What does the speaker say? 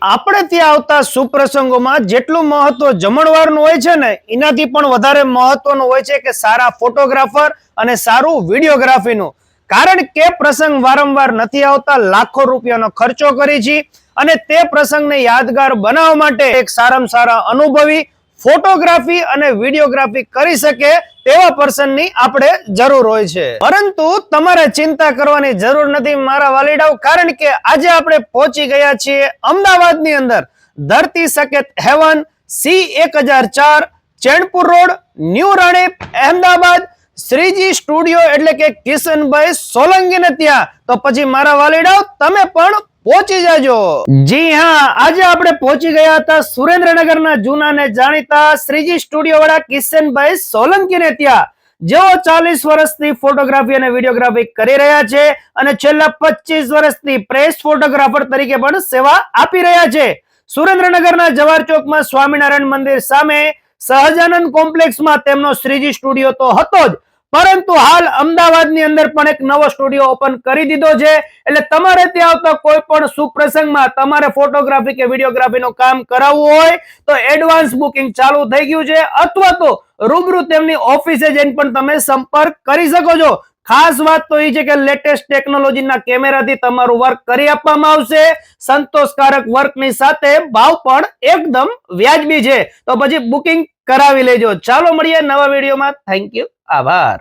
આપણે ત્યાં આવતા સુપ્રસંગોમાં જેટલું મહત્વ જમણવારનું હોય છે ને એનાથી પણ વધારે મહત્વનું હોય છે કે સારા ફોટોગ્રાફર અને સારું વિડીયોગ્રાફીનું. કારણ કે પ્રસંગ વારંવાર નથી આવતા, લાખો રૂપિયાનો ખર્ચો કરી છે અને તે પ્રસંગને યાદગાર બનાવવા માટે એક સારામાં સારા અનુભવી ફોટોગ્રાફી અને વિડીયોગ્રાફી કરી શકે તેવા પર્સનની આપણે જરૂર હોય છે. પરંતુ તમારે ચિંતા કરવાની જરૂર નથી મારા વાલીડાઓ, કારણ કે આજે આપણે પહોંચી ગયા છીએ અમદાવાદની અંદર Dharti Saket heaven C1004 Chenpur road, new Ranip, Ahmedabad, Shreeji studio એટલે કે કિશનભાઈ સોલંકીને ત્યાં. તો પછી મારા વાલીડાઓ તમે પણ પહોંચી જાજો. જી હા, આજે આપણે પહોંચી ગયા હતા સુરેન્દ્રનગરના જૂના ને જાણીતા શ્રીજી સ્ટુડિયો વાળા કિશનભાઈ સોલંકીને ત્યાં, જેઓ 40 વર્ષથી ફોટોગ્રાફી અને વિડીયોગ્રાફી કરી રહ્યા છે અને છેલ્લા 25 વર્ષથી પ્રેસ ફોટોગ્રાફર તરીકે પણ સેવા આપી રહ્યા છે. સુરેન્દ્રનગરના જવાહર ચોકમાં સ્વામિનારાયણ મંદિર સામે સહજાનંદ કોમ્પ્લેક્સમાં તેમનો શ્રીજી સ્ટુડિયો તો હતો જ, પરંતુ હાલ અમદાવાદની અંદર પણ એક નવો સ્ટુડિયો ઓપન કરી દીધો છે. એટલે તમારે ત્યાં આવતા કોઈ પણ સુપ્રસંગમાં તમારે ફોટોગ્રાફી કે વિડીયોગ્રાફીનું કામ કરાવવું હોય તો એડવાન્સ બુકિંગ ચાલુ થઈ ગયું છે, અથવા તો રૂબરૂ તેમની ઓફિસે જઈને પણ તમે સંપર્ક કરી શકો છો. ખાસ વાત તો એ છે કે લેટેસ્ટ ટેકનોલોજીના કેમેરાથી તમારું વર્ક કરી આપવામાં આવશે. સંતોષકારક વર્કની સાથે ભાવ પણ એકદમ વ્યાજબી છે. તો પછી બુકિંગ કરાવી લેજો. ચાલો મળીએ નવા વિડીયોમાં. થેન્ક યુ, આભાર.